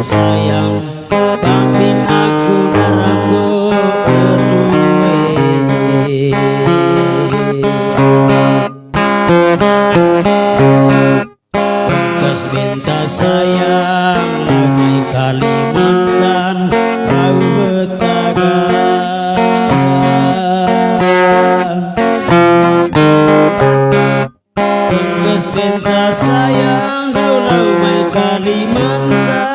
sayang kambing aku naramgo nuwe bekas minta sayang lagi Kalimantan kau betagan bekas minta sayang kau lau Kalimantan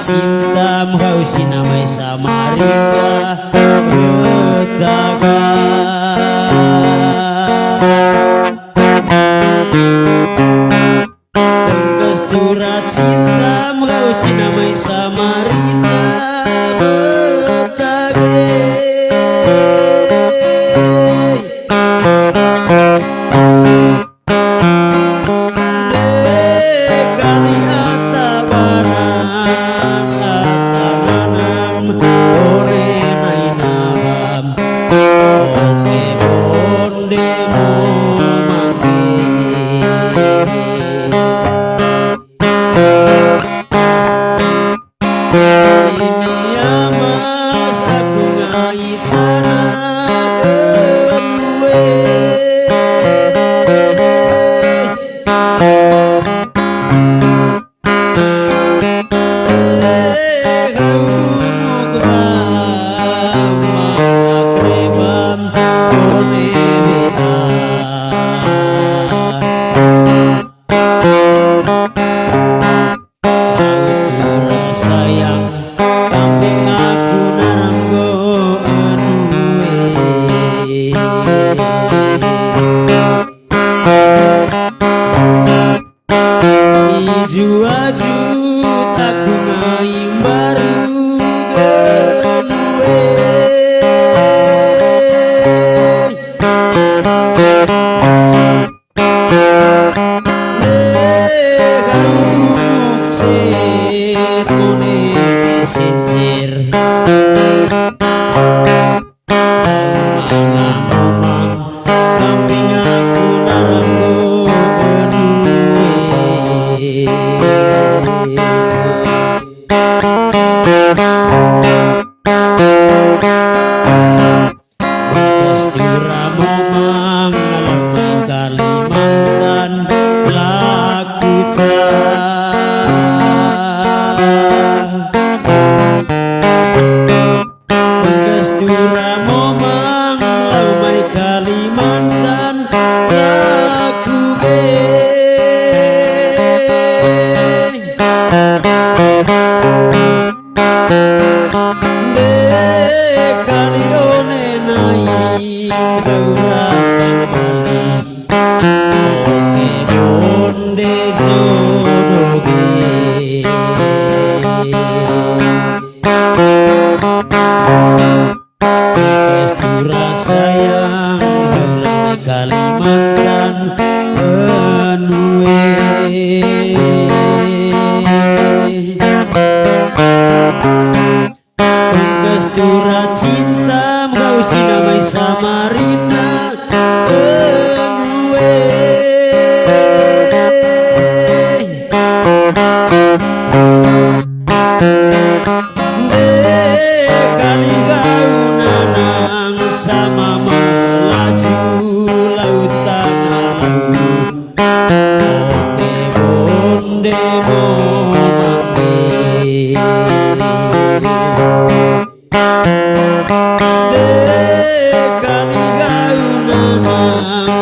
cinta mau sinamai Samarinda betagan bengkes turat cinta mau sinamai Samarinda betagan sayang kambing aku naramgo nuwe iju-aju aku ngaim baru nuwe sinjir ngomong kambing aku naramgo nuwe bekas tura momang alang main Kalimantan laku Dura momang lau mai Kalimantan laku be kali one naik Momang